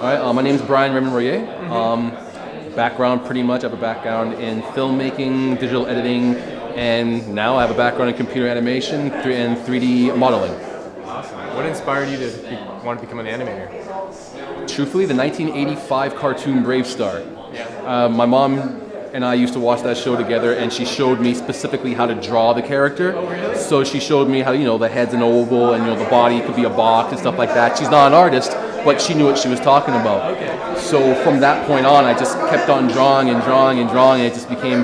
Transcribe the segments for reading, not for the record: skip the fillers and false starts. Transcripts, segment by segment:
All right, my name is Brian Raymond Royer. Background, pretty much, I have a background in filmmaking, digital editing, and now I have a background in computer animation and 3D modeling. Awesome. What inspired you to want to become an animator? Truthfully, the 1985 cartoon Brave Star. My mom and I used to watch that show together, and she showed me specifically how to draw the character. Oh, really? So she showed me how, the head's an oval, and the body could be a box and stuff like that. She's not an artist, but she knew what she was talking about. Okay. So from that point on, I just kept on drawing and drawing and drawing, and it just became,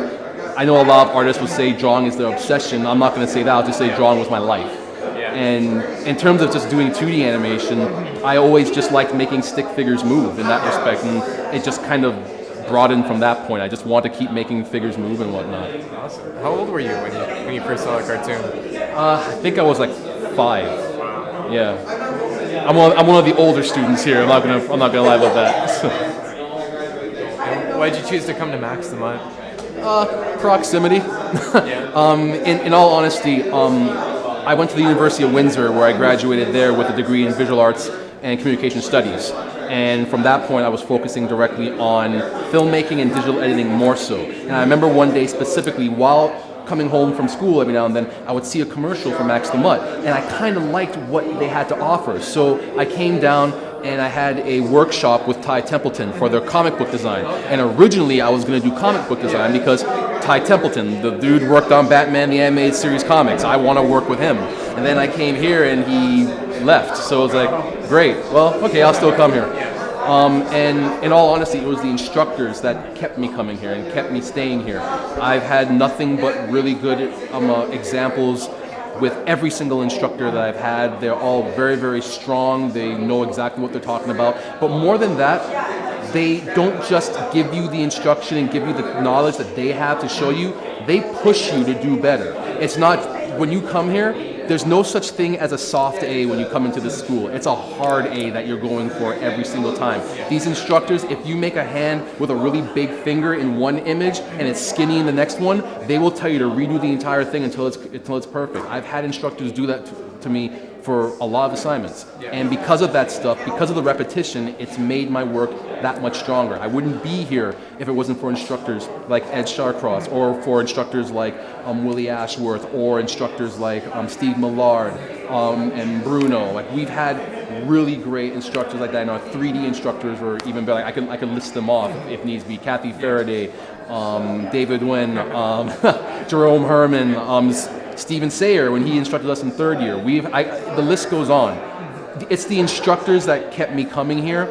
I know a lot of artists would say drawing is their obsession. I'm not going to say that, I'll just say drawing was my life. Yeah. And in terms of just doing 2D animation, I always just liked making stick figures move in that respect, and it just kind of broadened from that point. I just want to keep making figures move and whatnot. Awesome. How old were you when you first saw a cartoon? I think I was like 5. Yeah. I'm one of the older students here. I'm not gonna lie about that. And why did you choose to come to Max the Mutt? Proximity. In all honesty, I went to the University of Windsor, where I graduated there with a degree in visual arts and communication studies. And from that point, I was focusing directly on filmmaking and digital editing more so. And I remember one day specifically, while coming home from school every now and then, I would see a commercial for Max the Mutt, and I kind of liked what they had to offer. So I came down and I had a workshop with Ty Templeton for their comic book design. And originally I was going to do comic book design because Ty Templeton, the dude worked on Batman the Animated Series comics. I want to work with him. And then I came here and he left. So it was like, great, well, okay, I'll still come here. And in all honesty, it was the instructors that kept me coming here and kept me staying here. I've had nothing but really good examples with every single instructor that I've had. They're all very, very strong. They know exactly what they're talking about. But more than that, they don't just give you the instruction and give you the knowledge that they have to show you. They push you to do better. It's not, when you come here, there's no such thing as a soft A when you come into the school. It's a hard A that you're going for every single time. These instructors, if you make a hand with a really big finger in one image and it's skinny in the next one, they will tell you to redo the entire thing until it's perfect. I've had instructors do that to me for a lot of assignments. And because of that stuff, because of the repetition, it's made my work that much stronger. I wouldn't be here if it wasn't for instructors like Ed Sharcross, or for instructors like Willie Ashworth, or instructors like Steve Millard and Bruno. Like, we've had really great instructors like that, and our 3D instructors were even better. I can list them off if needs be. Kathy Faraday, David Nguyen, Jerome Herman, Stephen Sayer when he instructed us in third year. The list goes on. It's the instructors that kept me coming here.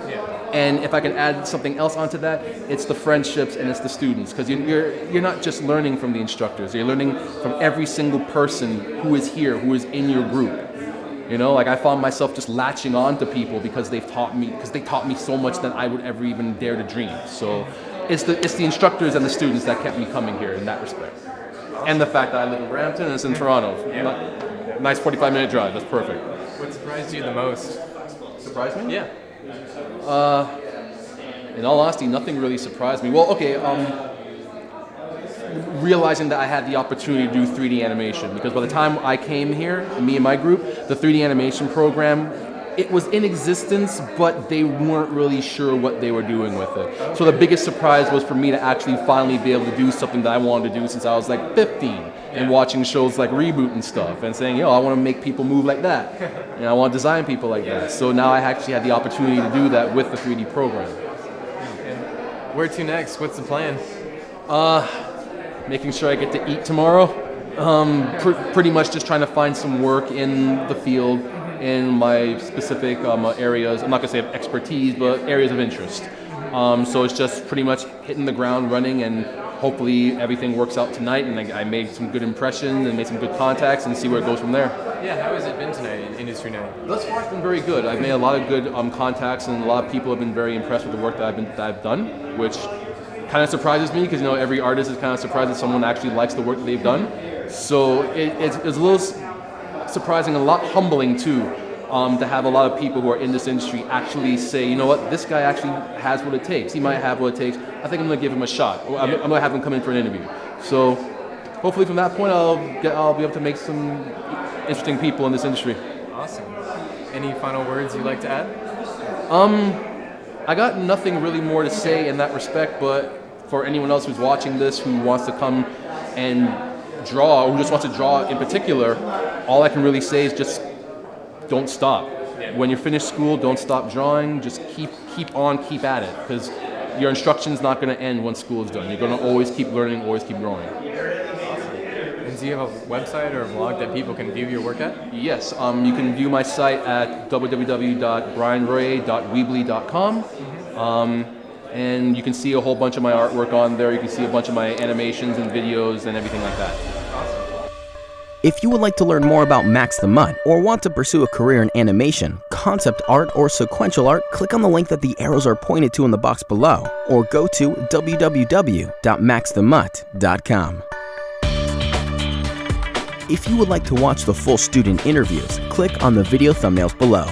And if I can add something else onto that, it's the friendships and it's the students, because you're not just learning from the instructors. You're learning from every single person who is here, who is in your group. Like, I found myself just latching on to people because they taught me so much that I would ever even dare to dream. So it's the instructors and the students that kept me coming here in that respect. And the fact that I live in Brampton and it's in Toronto. Nice 45-minute drive, that's perfect. What surprised you the most? Surprised me? Yeah. In all honesty, nothing really surprised me. Well, okay, realizing that I had the opportunity to do 3D animation, because by the time I came here, me and my group, the 3D animation program, it was in existence, but they weren't really sure what they were doing with it. So the biggest surprise was for me to actually finally be able to do something that I wanted to do since I was like 15, and watching shows like Reboot and stuff, and saying, I want to make people move like that, and I want to design people like that. So now I actually had the opportunity to do that with the 3D program. And where to next? What's the plan? Making sure I get to eat tomorrow. Pretty much just trying to find some work in the field, in my specific areas. I'm not going to say of expertise, but areas of interest. So it's just pretty much hitting the ground running, and hopefully everything works out tonight, and I made some good impressions and made some good contacts, and see where it goes from there. Yeah, how has it been tonight in industry night? Thus far it's been very good. I've made a lot of good contacts, and a lot of people have been very impressed with the work that I've done, which kind of surprises me, because every artist is kind of surprised that someone actually likes the work that they've done. So it's a little surprising, a lot humbling too, to have a lot of people who are in this industry actually say, you know what, this guy actually has what it takes. He might have what it takes. I think I'm going to give him a shot. I'm going to have him come in for an interview. So hopefully from that point I'll be able to make some interesting people in this industry. Awesome. Any final words you'd like to add? I got nothing really more to say in that respect, but for anyone else who's watching this who wants to come and draw, or who just wants to draw in particular, all I can really say is just don't stop. When you're finished school, don't stop drawing. Just keep at it, because your instruction's not going to end once school is done. You're going to always keep learning, always keep growing. And do you have a website or a blog that people can view your work at? Yes, you can view my site at www.brianray.weebly.com. And you can see a whole bunch of my artwork on there. You can see a bunch of my animations and videos and everything like that. If you would like to learn more about Max the Mutt or want to pursue a career in animation, concept art, or sequential art, click on the link that the arrows are pointed to in the box below, or go to www.maxthemutt.com. If you would like to watch the full student interviews, click on the video thumbnails below.